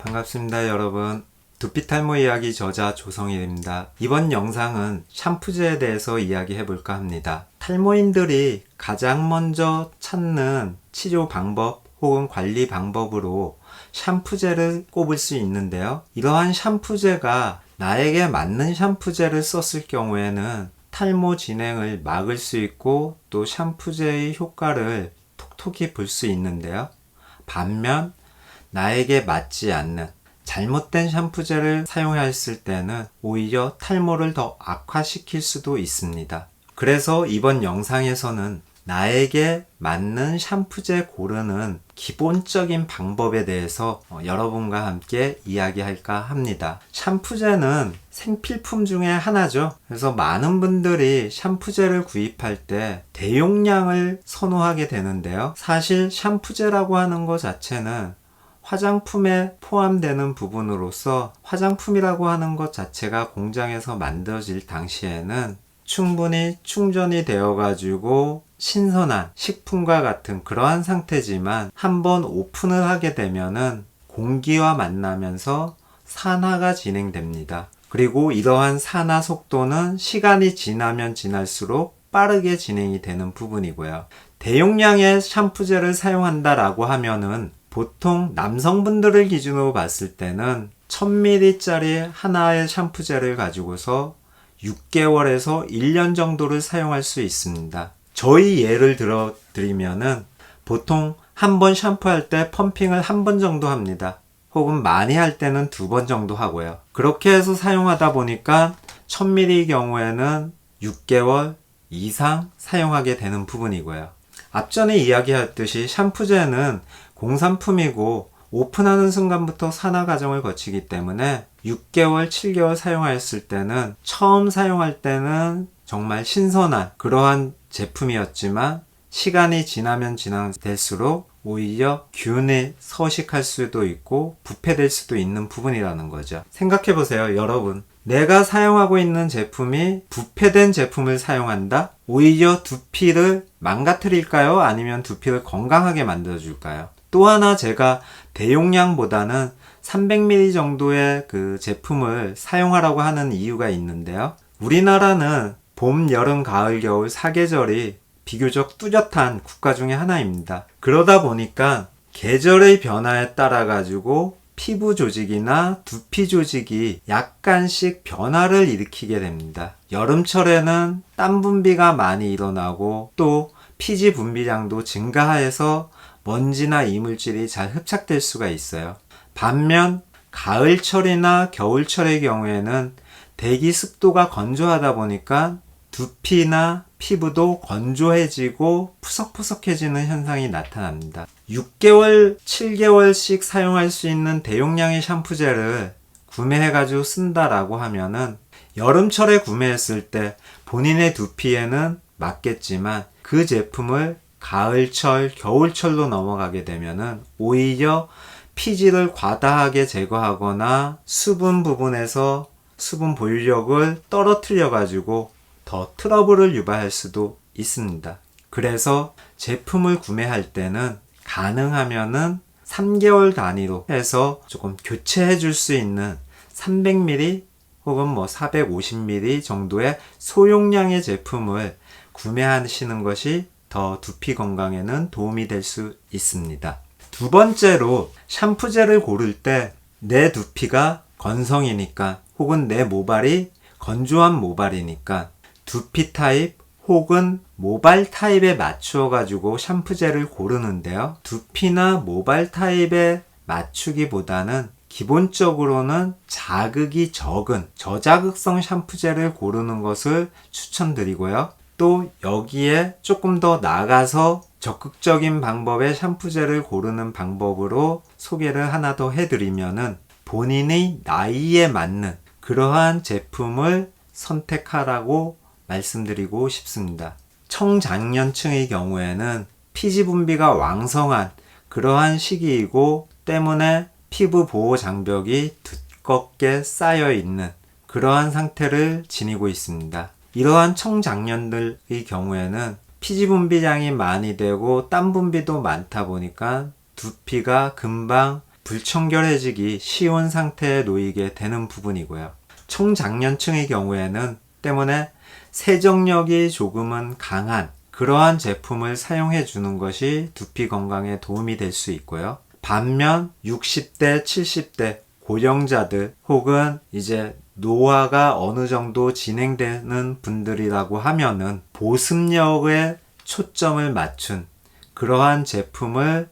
반갑습니다 여러분. 두피 탈모 이야기 저자 조성일입니다. 이번 영상은 샴푸제에 대해서 이야기해 볼까 합니다. 탈모인들이 가장 먼저 찾는 치료 방법 혹은 관리 방법으로 샴푸제를 꼽을 수 있는데요. 이러한 샴푸제가 나에게 맞는 샴푸제를 썼을 경우에는 탈모 진행을 막을 수 있고 또 샴푸제의 효과를 톡톡히 볼 수 있는데요. 반면 나에게 맞지 않는 잘못된 샴푸제를 사용했을 때는 오히려 탈모를 더 악화시킬 수도 있습니다. 그래서 이번 영상에서는 나에게 맞는 샴푸제 고르는 기본적인 방법에 대해서 여러분과 함께 이야기할까 합니다. 샴푸제는 생필품 중에 하나죠. 그래서 많은 분들이 샴푸제를 구입할 때 대용량을 선호하게 되는데요. 사실 샴푸제라고 하는 것 자체는 화장품에 포함되는 부분으로서 화장품이라고 하는 것 자체가 공장에서 만들어질 당시에는 충분히 충전이 되어 가지고 신선한 식품과 같은 그러한 상태지만 한번 오픈을 하게 되면은 공기와 만나면서 산화가 진행됩니다. 그리고 이러한 산화 속도는 시간이 지나면 지날수록 빠르게 진행이 되는 부분이고요. 대용량의 샴푸제를 사용한다라고 하면은 보통 남성분들을 기준으로 봤을 때는 1000ml짜리 하나의 샴푸제를 가지고서 6개월에서 1년 정도를 사용할 수 있습니다. 저희 예를 들어 드리면은 보통 한 번 샴푸할 때 펌핑을 한 번 정도 합니다. 혹은 많이 할 때는 2번 정도 하고요. 그렇게 해서 사용하다 보니까 1000ml의 경우에는 6개월 이상 사용하게 되는 부분이고요. 앞전에 이야기했듯이 샴푸제는 공산품이고 오픈하는 순간부터 산화 과정을 거치기 때문에 6개월, 7개월 사용하였을 때는 처음 사용할 때는 정말 신선한 그러한 제품이었지만 시간이 지나면 지날수록 오히려 균이 서식할 수도 있고 부패될 수도 있는 부분이라는 거죠. 생각해 보세요, 여러분. 내가 사용하고 있는 제품이 부패된 제품을 사용한다? 오히려 두피를 망가뜨릴까요? 아니면 두피를 건강하게 만들어줄까요? 또 하나 제가 대용량보다는 300ml 정도의 그 제품을 사용하라고 하는 이유가 있는데요. 우리나라는 봄, 여름, 가을, 겨울 4계절이 비교적 뚜렷한 국가 중에 하나입니다. 그러다 보니까 계절의 변화에 따라 가지고 피부 조직이나 두피 조직이 약간씩 변화를 일으키게 됩니다. 여름철에는 땀 분비가 많이 일어나고 또 피지 분비량도 증가해서 먼지나 이물질이 잘 흡착될 수가 있어요. 반면 가을철이나 겨울철의 경우에는 대기 습도가 건조하다 보니까 두피나 피부도 건조해지고 푸석푸석해지는 현상이 나타납니다. 6개월, 7개월씩 사용할 수 있는 대용량의 샴푸제를 구매해가지고 쓴다라고 하면은 여름철에 구매했을 때 본인의 두피에는 맞겠지만 그 제품을 가을철, 겨울철로 넘어가게 되면은 오히려 피지를 과다하게 제거하거나 수분 부분에서 수분 보유력을 떨어뜨려 가지고 더 트러블을 유발할 수도 있습니다. 그래서 제품을 구매할 때는 가능하면은 3개월 단위로 해서 조금 교체해 줄 수 있는 300ml 혹은 450ml 정도의 소용량의 제품을 구매하시는 것이 더 두피 건강에는 도움이 될 수 있습니다. 두 번째로 샴푸제를 고를 때 내 두피가 건성이니까 혹은 내 모발이 건조한 모발이니까 두피 타입 혹은 모발 타입에 맞추어 가지고 샴푸제를 고르는데요. 두피나 모발 타입에 맞추기보다는 기본적으로는 자극이 적은 저자극성 샴푸제를 고르는 것을 추천드리고요. 또 여기에 조금 더 나아가서 적극적인 방법의 샴푸제를 고르는 방법으로 소개를 하나 더 해드리면은 본인의 나이에 맞는 그러한 제품을 선택하라고 말씀드리고 싶습니다. 청장년층의 경우에는 피지 분비가 왕성한 그러한 시기이고 때문에 피부 보호 장벽이 두껍게 쌓여 있는 그러한 상태를 지니고 있습니다. 이러한 청장년들의 경우에는 피지 분비량이 많이 되고 땀 분비도 많다 보니까 두피가 금방 불청결해지기 쉬운 상태에 놓이게 되는 부분이고요. 청장년층의 경우에는 때문에 세정력이 조금은 강한 그러한 제품을 사용해 주는 것이 두피 건강에 도움이 될 수 있고요. 반면 60대, 70대 고령자들 혹은 이제 노화가 어느 정도 진행되는 분들이라고 하면은 보습력에 초점을 맞춘 그러한 제품을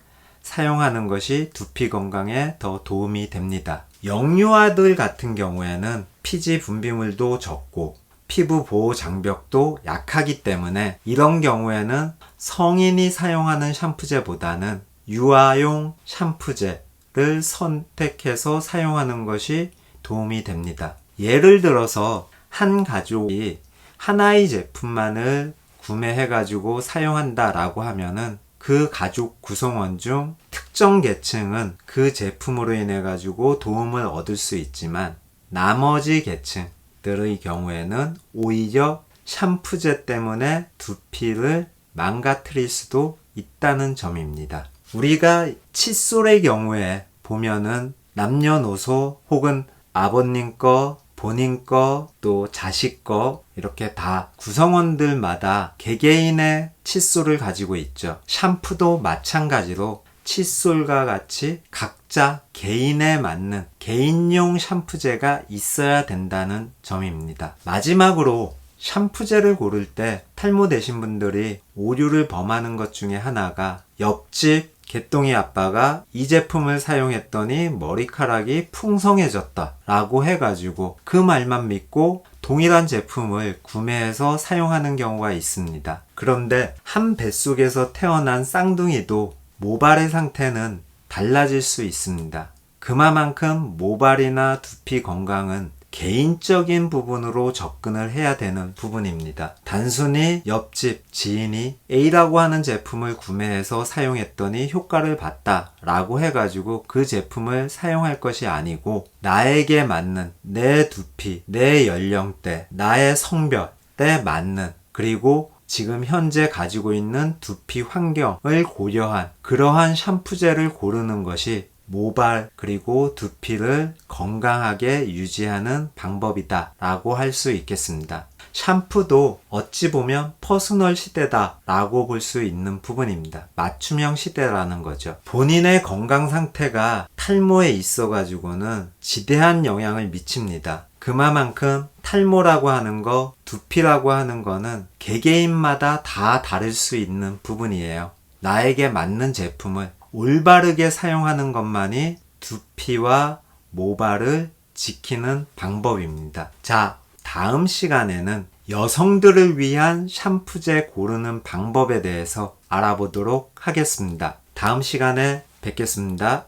사용하는 것이 두피 건강에 더 도움이 됩니다. 영유아들 같은 경우에는 피지 분비물도 적고 피부 보호 장벽도 약하기 때문에 이런 경우에는 성인이 사용하는 샴푸제보다는 유아용 샴푸제를 선택해서 사용하는 것이 도움이 됩니다. 예를 들어서 한 가족이 하나의 제품만을 구매해가지고 사용한다라고 하면은 그 가족 구성원 중 특정 계층은 그 제품으로 인해 가지고 도움을 얻을 수 있지만 나머지 계층들의 경우에는 오히려 샴푸제 때문에 두피를 망가뜨릴 수도 있다는 점입니다. 우리가 칫솔의 경우에 보면은 남녀노소 혹은 아버님 거, 본인 거, 또 자식 거 이렇게 다 구성원들마다 개개인의 칫솔을 가지고 있죠. 샴푸도 마찬가지로 칫솔과 같이 각자 개인에 맞는 개인용 샴푸제가 있어야 된다는 점입니다. 마지막으로 샴푸제를 고를 때 탈모되신 분들이 오류를 범하는 것 중에 하나가 옆집 개똥이 아빠가 이 제품을 사용했더니 머리카락이 풍성해졌다 라고 해가지고 그 말만 믿고 동일한 제품을 구매해서 사용하는 경우가 있습니다. 그런데 한 뱃속에서 태어난 쌍둥이도 모발의 상태는 달라질 수 있습니다. 그만큼 모발이나 두피 건강은 개인적인 부분으로 접근을 해야 되는 부분입니다. 단순히 옆집 지인이 A라고 하는 제품을 구매해서 사용했더니 효과를 봤다 라고 해가지고 그 제품을 사용할 것이 아니고 나에게 맞는 내 두피, 내 연령대, 나의 성별에 맞는 그리고 지금 현재 가지고 있는 두피 환경을 고려한 그러한 샴푸제를 고르는 것이 모발 그리고 두피를 건강하게 유지하는 방법이다 라고 할 수 있겠습니다. 샴푸도 어찌 보면 퍼스널 시대다 라고 볼 수 있는 부분입니다. 맞춤형 시대라는 거죠. 본인의 건강 상태가 탈모에 있어 가지고는 지대한 영향을 미칩니다. 그만큼 탈모라고 하는 거, 두피라고 하는 거는 개개인마다 다 다를 수 있는 부분이에요. 나에게 맞는 제품을 올바르게 사용하는 것만이 두피와 모발을 지키는 방법입니다. 자, 다음 시간에는 여성들을 위한 샴푸제 고르는 방법에 대해서 알아보도록 하겠습니다. 다음 시간에 뵙겠습니다.